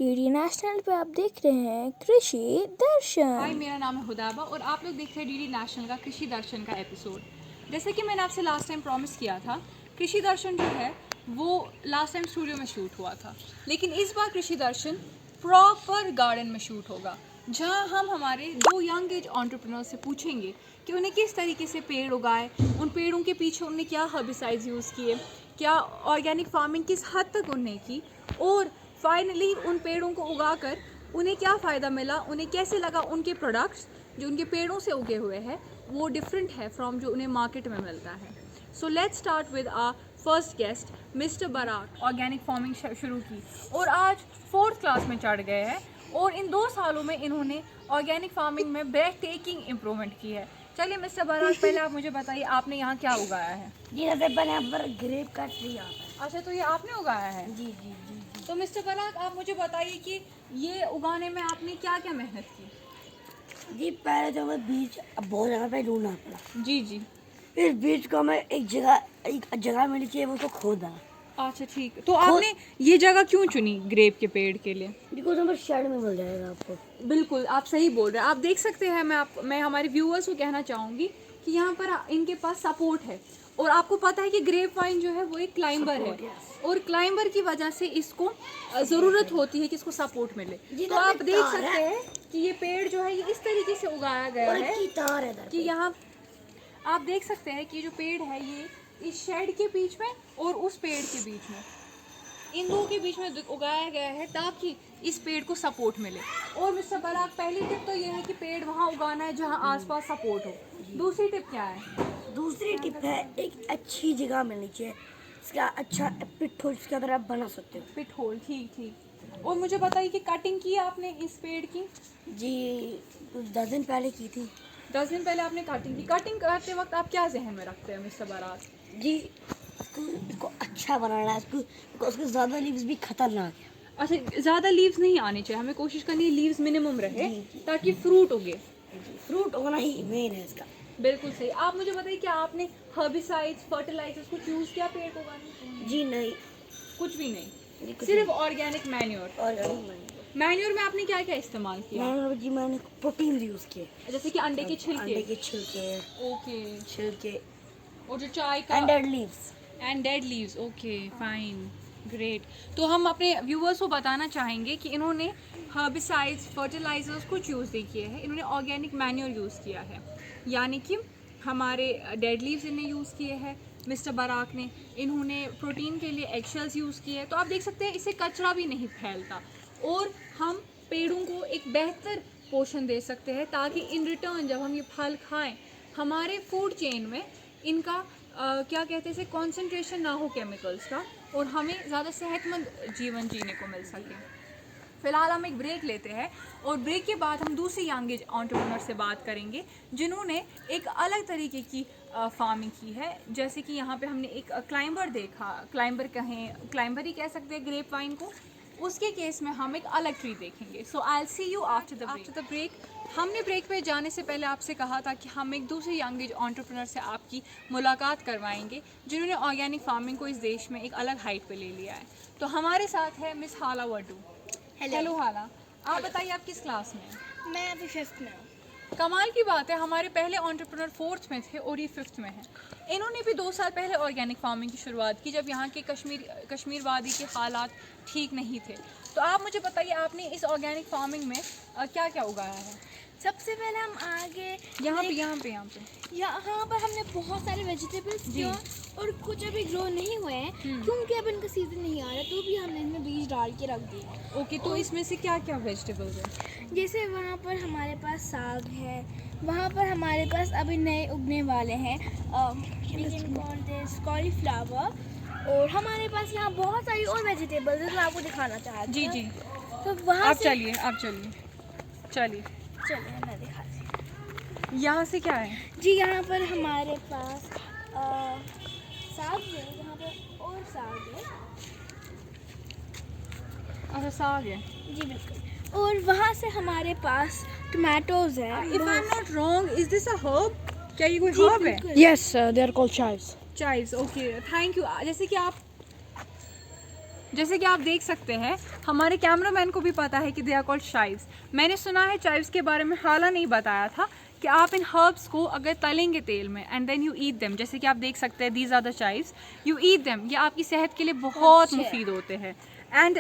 DD national पे आप देख रहे हैं कृषि दर्शन। हाय, मेरा नाम है हुदाबा और आप लोग देख रहे हैं डीडी नेशनल का कृषि दर्शन का एपिसोड। जैसे कि मैंने आपसे लास्ट टाइम प्रॉमिस किया था, कृषि दर्शन जो है वो लास्ट टाइम स्टूडियो में शूट हुआ था, लेकिन इस बार कृषि दर्शन प्रॉपर गार्डन में शूट होगा, जहां हम हमारे 2 यंग एज एंटरप्रेन्योर से पूछेंगे कि उन्हें किस तरीके से पेड़ उगाए, उन पेड़ों के पीछे उन्होंने क्या हर्बिसाइड्स यूज़ किए, क्या ऑर्गेनिक फार्मिंग किस हद तक उन्हें की, और फाइनली उन पेड़ों को उगाकर उन्हें क्या फ़ायदा मिला, उन्हें कैसे लगा उनके प्रोडक्ट्स जो उनके पेड़ों से उगे हुए हैं वो डिफरेंट है फ्रॉम जो उन्हें मार्केट में मिलता है। So let's start with our first guest mister Barack. Organic farming शुरू की और आज 4th क्लास में चढ़ गए हैं और इन 2 सालों में इन्होंने ऑर्गेनिक फार्मिंग में ब्रेथ टेकिंग इम्प्रूवमेंट की है। चलिए मिस्टर बराक, पहले आप मुझे बताइए आपने यहाँ क्या उगाया है। जी मैंने यहाँ पर ग्रेप का ट्री आता है। अच्छा, तो ये आपने उगाया है। जी जी जी जी। तो मिस्टर बराक, आप मुझे बताइए कि ये उगाने में आपने क्या क्या मेहनत की। जी पहले तो हमें बीज बहुत जगह पे ढूंढना पड़ा। जी जी। फिर बीज को हमें एक जगह मिली चाहिए, वो तो खोदा। अच्छा ठीक, तो आपने ये जगह क्यों चुनी ग्रेप के पेड़ के लिए। बिकॉज हमें शेड में मिल जाएगा आपको। बिल्कुल, आप सही बोल रहे हैं। आप देख सकते हैं, मैं हमारे व्यूअर्स को कहना चाहूँगी कि यहाँ पर इनके पास सपोर्ट है, और आपको पता है कि ग्रेप वाइन जो है वो एक क्लाइंबर है, और क्लाइंबर की वजह से इसको ज़रूरत होती है कि इसको सपोर्ट मिले। तो आप देख सकते हैं कि ये पेड़ जो है ये इस तरीके से उगाया गया है कि यहाँ आप देख सकते हैं कि जो पेड़ है ये इस शेड के बीच में और उस पेड़ के बीच में, इन 2 के बीच में उगाया गया है ताकि इस पेड़ को सपोर्ट मिले। और मिस्टर बराक, पहली टिप तो ये है कि पेड़ वहाँ उगाना है जहाँ आसपास सपोर्ट हो। दूसरी टिप क्या है? दूसरी टिप है एक अच्छी जगह मिलनी चाहिए, इसका अच्छा पिट हो जिसके अंदर आप बना सकते हो। पिट होल, ठीक ठीक। और मुझे बताइए कि कटिंग की आपने इस पेड़ की? जी 10 दिन पहले की थी। 10 दिन पहले आपने कटिंग की। कटिंग करते वक्त आप क्या जहन में रखते हैं मिस्टर बराक? जी इसको अच्छा बनाना है, उसके ज़्यादा लीव्स भी खतरनाक है। अच्छा, ज़्यादा लीव्स नहीं आने चाहिए, हमें कोशिश करनी है लीव्स मिनिमम रहे ताकि फ्रूट उगे। फ्रूट होना ही मेन है इसका। बिल्कुल सही। आप मुझे बताइए कि आपने हर्बिसाइड्स, फर्टिलाइजर्स कुछ यूज़ किया पेड़ को उगाने? जी नहीं, कुछ भी नहीं, सिर्फ ऑर्गेनिक मैन्योर। मैन्योर में आपने क्या क्या इस्तेमाल किया? मैंने प्रोटीन यूज़ किए, जैसे कि अंडे के अंडे छिलके। के छिलके। ओके। छिलके और जो चाय का and dead leaves. And dead leaves. Okay fine, great. तो हम अपने व्यूअर्स को बताना चाहेंगे कि इन्होंने हर्बिसाइड्स, फर्टिलाइजर्स कुछ यूज़ नहीं किए हैं, इन्होंने ऑर्गेनिक मैन्योर यूज़ किया है, यानी कि हमारे डेड लीव्स इन्हें यूज़ किए हैं। मिस्टर बराक ने इन्होंने प्रोटीन के लिए एगशेल्स यूज़ किए हैं। तो आप देख सकते हैं इससे कचरा भी नहीं फैलता और हम पेड़ों को एक बेहतर पोषण दे सकते हैं ताकि इन रिटर्न जब हम ये फल खाएं हमारे फूड चेन में इनका क्या कहते हैं इसे कॉन्सेंट्रेशन ना हो केमिकल्स का, और हमें ज़्यादा सेहतमंद जीवन जीने को मिल सके। फ़िलहाल हम एक ब्रेक लेते हैं और ब्रेक के बाद हम दूसरी यंग एज एंटरप्रेन्योर से बात करेंगे जिन्होंने एक अलग तरीके की फार्मिंग की है। जैसे कि यहाँ पे हमने एक क्लाइंबर देखा, क्लाइंबर ही कह सकते हैं ग्रेप वाइन को, उसके केस में हम एक अलग ट्री देखेंगे। So I will see you after the break. हमने ब्रेक पे जाने से पहले आपसे कहा था कि हम एक दूसरे यंग एज एंटरप्रेन्योर से आपकी मुलाकात करवाएंगे जिन्होंने ऑर्गेनिक फार्मिंग को इस देश में एक अलग हाइट पे ले लिया है। तो हमारे साथ है मिस हाला वडू। हेलो हाला, आप बताइए आप किस क्लास में हैं? मैं अभी 5th में हूँ। कमाल की बात है, हमारे पहले एंटरप्रेन्योर 4th में थे और ये 5th में हैं। इन्होंने भी 2 साल पहले ऑर्गेनिक फार्मिंग की शुरुआत की जब यहाँ के कश्मीर वादी के हालात ठीक नहीं थे। तो आप मुझे बताइए आपने इस ऑर्गेनिक फार्मिंग में क्या क्या उगाया है? सबसे पहले हम आगे यहाँ पे यहाँ पर हमने बहुत सारे वेजिटेबल्स किए और कुछ अभी ग्रो नहीं हुए हैं क्योंकि अब इनका सीजन नहीं आ रहा, तो भी हमने इनमें बीज डाल के रख दिए। ओके, तो इसमें से क्या क्या वेजिटेबल्स हैं? जैसे वहाँ पर हमारे पास साग है, वहाँ पर हमारे पास अभी नए उगने वाले हैं कॉलीफ्लावर, और हमारे पास यहाँ बहुत सारी और वेजिटेबल्स हैं जो आपको दिखाना चाहती हूँ। जी। तो वहाँ आप से चलिए चलिए मैं दिखाती हूँ। यहाँ से क्या है? जी यहाँ पर हमारे पास साग है, यहाँ पर और साग है। अच्छा, साग है। जी बिल्कुल। और वहाँ से हमारे पास टमाटोज है। If I am not wrong, is this a herb? क्या ये कोई हर्ब है? Yes, they are called chives। Chives. Okay, thank you. जैसे कि आप जैसे कि आप देख सकते हैं, हमारे कैमरामैन को भी पता है कि दे आर कॉल्ड chives। मैंने सुना है chives के बारे में, हाला नहीं बताया था कि आप इन हर्ब्स को अगर तलेंगे तेल में and then you eat them, जैसे कि आप देख सकते हैं these are the chives, you eat them, ये आपकी सेहत के लिए बहुत मुफीद होते हैं। एंड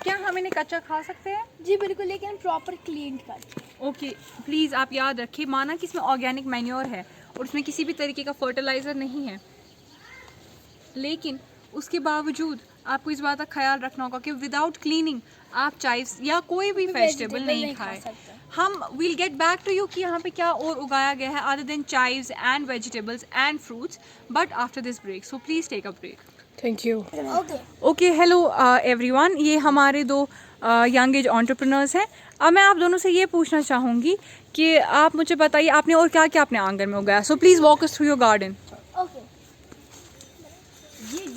क्या हम इन्हें कच्चा खा सकते हैं? जी बिल्कुल, लेकिन प्रॉपर क्लीन करके। ओके, प्लीज़ आप याद रखिए, माना कि इसमें ऑर्गेनिक मैन्योर है और उसमें किसी भी तरीके का फर्टिलाइज़र नहीं है, लेकिन उसके बावजूद आपको इस बात का ख्याल रखना होगा कि विदाउट क्लीनिंग आप chives या कोई भी वेजिटेबल नहीं खा खाएं। सकते। हम will get back to you कि यहाँ पे क्या और उगाया गया है other than chives and vegetables and fruits, but after this break, so please take a break. Thank you. Okay, okay, hello everyone, ये हमारे दो यंग एज एंटरप्रेन्योर्स हैं। अब मैं आप दोनों से ये पूछना चाहूँगी कि आप मुझे बताइए आपने और क्या क्या अपने आंगन में उगाया। So please walk us through your garden. Okay.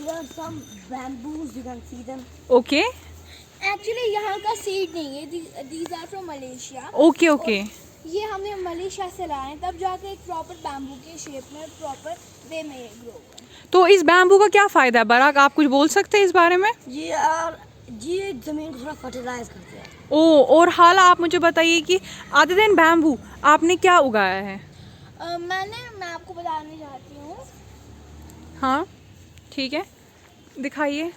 There are some bamboos, you can see them. Okay actually यहाँ का सीड नहीं है, these are from Malaysia. Okay okay, ये हमने मलेशिया से लाए हैं, तब जाके एक प्रॉपर बैम्बू के शेप में प्रॉपर वे में ग्रो हुआ। तो इस बैम्बू का क्या फ़ायदा है बराक, आप कुछ बोल सकते हैं इस बारे में? ये जमीन को थोड़ा फर्टिलाइज करते हैं। ओ, और हाला आप मुझे बताइए कि अदर देन बैम्बू आपने क्या उगाया है? मैं आपको बताने चाहती हूँ। हाँ ठीक है, दिखाइए।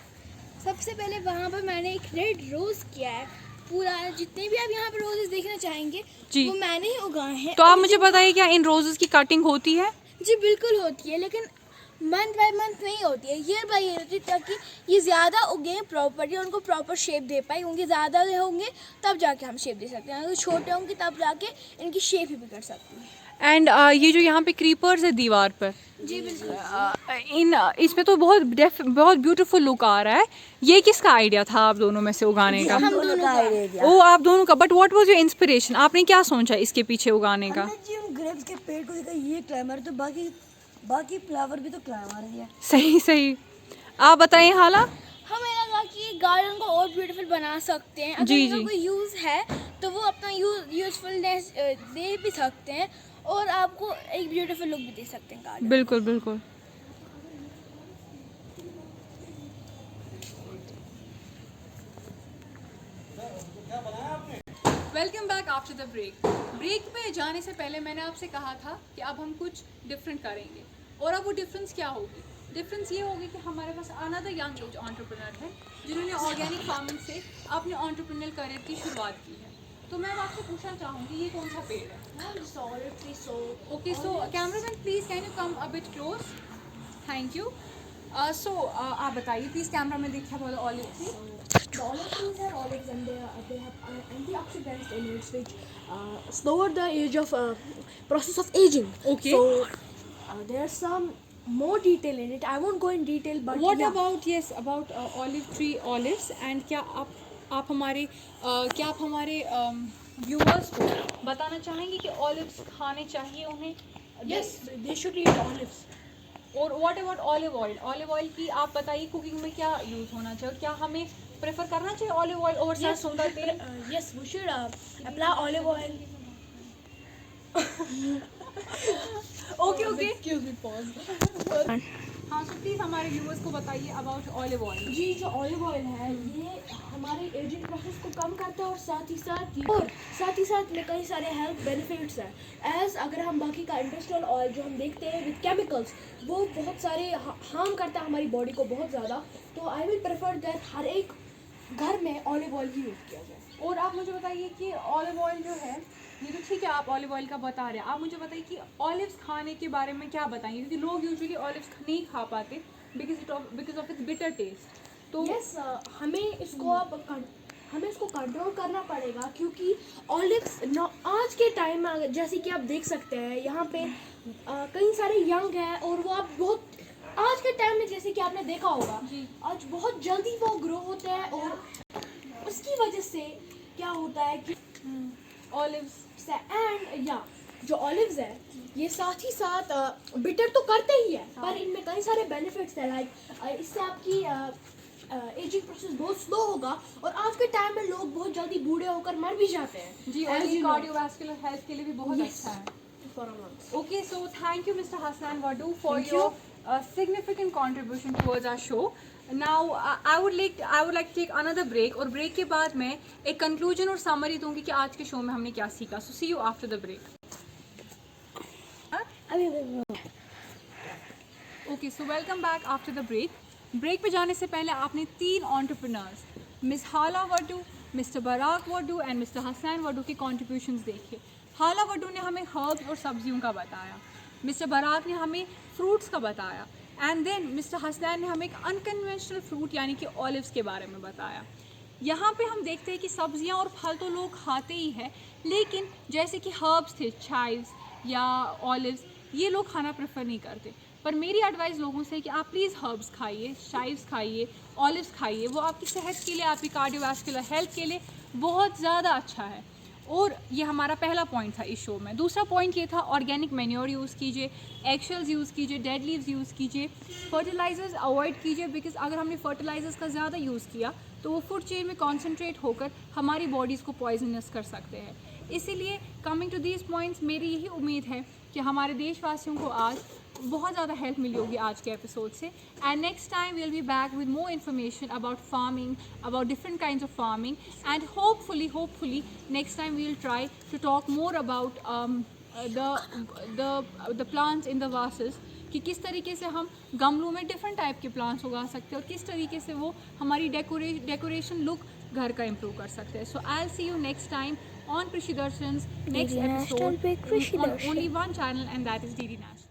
सबसे पहले वहाँ पर मैंने एक रेड रोज किया है। पूरा जितने भी आप यहाँ पर रोजेस देखना चाहेंगे जी। वो मैंने ही उगाए हैं। तो आप मुझे बताइए क्या इन रोजेस की कटिंग होती है? जी बिल्कुल होती है, लेकिन मंथ बाय मंथ नहीं होती है, ईयर बाय ईयर होती है, ताकि ये ज़्यादा उगे प्रॉपर्ली, उनको प्रॉपर शेप दे पाए। उनके ज़्यादा होंगे तब जाके हम शेप दे सकते हैं, अगर छोटे होंगे तब जाके इनकी शेप ही बिगड़ सकती है। एंड ये जो यहाँ पे क्रीपर्स है दीवार पर, जी बिल्कुल। इसमें तो बहुत ब्यूटीफुल लुक आ रहा है। ये किसका आइडिया था आप दोनों में से उगाने का? हम दोनों का आइडिया दिया। ओ, आप दोनों का। But what was your inspiration, आपने क्या सोचा इसके पीछे उगाने का? हमने जी उन ग्रेप्स के पेड़ को देखा, ये क्लाइमर, तो बाकी फ्लावर भी तो क्लाइमर ही है। सही सही, आप बताइए हाला। हमें लगा कि गार्डन को और ब्यूटीफुल बना सकते हैं, अगर जी, इनका जी। कोई यूज़ है तो वो अपना यूजफुलनेस दे भी सकते हैं और आपको एक ब्यूटीफुल लुक भी दे सकते हैं गार्डन। बिल्कुल बिल्कुल। Welcome back after the break. Break पे जाने से पहले मैंने आपसे कहा था कि अब हम कुछ डिफरेंट करेंगे, और अब वो डिफरेंस क्या होगी? डिफरेंस ये होगी कि हमारे पास अनदर यंग एज एंटरप्रेन्योर है जिन्होंने ऑर्गेनिक फार्मिंग से अपने एंटरप्रेन्योर करियर की शुरुआत की है। तो मैं अब आपसे पूछना चाहूँगी ये कौन सा पेड़ है? Okay, so cameraman please can you come a bit close, thank you. So आप बताइए प्लीज़, कैमरा में देखिए बोलो olive tree. The olive trees are olives, and they have antioxidants in it which slower the age of process of aging. Okay. So there's some more detail in it. I won't go in detail, but What yeah. about about olive tree olives, and क्या आप हमारे viewers को बताना चाहेंगे कि olives खाने चाहिए उन्हें? Yes, they should eat olives. और what about olive oil? Olive oil की आप बताइए कुकिंग में क्या यूज़ होना चाहिए, क्या हमें प्रेफर करना चाहिए ऑलिव ऑयल और सरसों का तेल? Yes, we should apply olive oil. Okay okay, Excuse me, pause. हाँ, सो प्लीज़ हमारे व्यूअर्स को बताइए अबाउट ऑलिव ऑयल। जी, जो ऑलिव ऑयल है ये हमारे एजिंग प्रोसेस को कम करता है और साथ ही साथ में कई सारे हेल्थ बेनिफिट्स हैं। एज अगर हम बाकी का इंडस्ट्रियल ऑयल जो हम देखते हैं विद केमिकल्स, वो बहुत सारे हार्म करता है हमारी बॉडी को बहुत ज़्यादा। तो आई विल प्रेफर दैट हर एक घर में ऑलिव ऑयल ही यूज़ किया जाए। और आप मुझे बताइए कि ऑलिव ऑयल जो है, ये तो ठीक है आप ऑलिव ऑयल का बता रहे हैं, आप मुझे बताइए कि ऑलिव्स खाने के बारे में क्या बताएंगे, क्योंकि लोग यूजुअली ऑलिव्स नहीं खा पाते because of its bitter taste. तो यस, हमें इसको कंट्रोल करना पड़ेगा, क्योंकि ऑलिव्स आज के टाइम में जैसे कि आप देख सकते हैं यहाँ पे कई सारे यंग हैं और वो आप बहुत आज के टाइम में जैसे कि आपने देखा होगा जी। आज बहुत जल्दी वो ग्रो होते हैं और उसकी वजह से क्या होता है कि ऑलिव्स एंड या जो ऑलिव्स है ये साथ ही साथ बिटर तो करते ही है, पर इनमें कई सारे बेनिफिट्स हैं। लाइक इससे आपकी एजिंग प्रोसेस बहुत स्लो होगा और आज के टाइम में लोग बहुत जल्दी बूढ़े होकर मर भी जाते हैं। जी, और ये कार्डियोवैस्कुलर हेल्थ के लिए भी बहुत अच्छा है। For a month. Okay, so thank you, Mr. Hassan Wadu, for Thank your significant contribution towards our show. Now I would like to take another break, और ब्रेक के बाद मैं एक कंक्लूजन और समरी दूंगी कि आज के शो में हमने क्या सीखा. So see you after the break. अभी okay, so welcome back after the break. Break पे जाने से पहले आपने 3 entrepreneurs, miss Hala Wadoo, mister Barak Wadoo and mister Hasnain Wadoo के कॉन्ट्रीब्यूशंस देखे. हाला वडू ने हमें हर्ब्स और सब्जियों का बताया, मिस्टर बराक ने हमें फ्रूट्स का बताया, एंड देन मिस्टर हसनैन ने हमें एक अनकन्वेंशनल फ्रूट यानी कि ऑलिव्स के बारे में बताया. यहाँ पे हम देखते हैं कि सब्जियाँ और फल तो लोग खाते ही हैं, लेकिन जैसे कि हर्ब्स थे, चाइव्स या ऑलिव्स, ये लोग खाना प्रेफर नहीं करते. पर मेरी एडवाइस लोगों से है कि आप प्लीज़ हर्ब्स खाइए, चाइव्स खाइए, ऑलिव्स खाइए. वो आपकी सेहत के लिए, आपकी कार्डियोवास्कुलर हेल्थ के लिए बहुत ज़्यादा अच्छा है. और ये हमारा पहला पॉइंट था इस शो में. दूसरा पॉइंट ये था, ऑर्गेनिक मैन्योर यूज़ कीजिए, एगशेल्स यूज़ कीजिए, डेड लीव्स यूज़ कीजिए, फर्टिलाइजर्स अवॉइड कीजिए, बिकॉज अगर हमने फर्टिलाइजर्स का ज़्यादा यूज़ किया तो वो फूड चेन में कॉन्सेंट्रेट होकर हमारी बॉडीज़ को पॉइजनस कर सकते हैं. इसीलिए कमिंग टू दीज पॉइंट्स, मेरी यही उम्मीद है कि हमारे देशवासियों को आज बहुत ज़्यादा हेल्प मिली होगी आज के एपिसोड से. And next time we'll be back with more information about farming, about different kinds of farming, and hopefully next time we will try to talk more about the plants in the vases, कि किस तरीके से हम गमलों में different type के plants उगा सकते हैं और किस तरीके से वो हमारी डेकोरेशन लुक घर का इम्प्रूव कर सकते हैं. So I will see you next time on Krishi Darshan's next National episode Big Krishi on Darshan. only one channel, and that is DD National.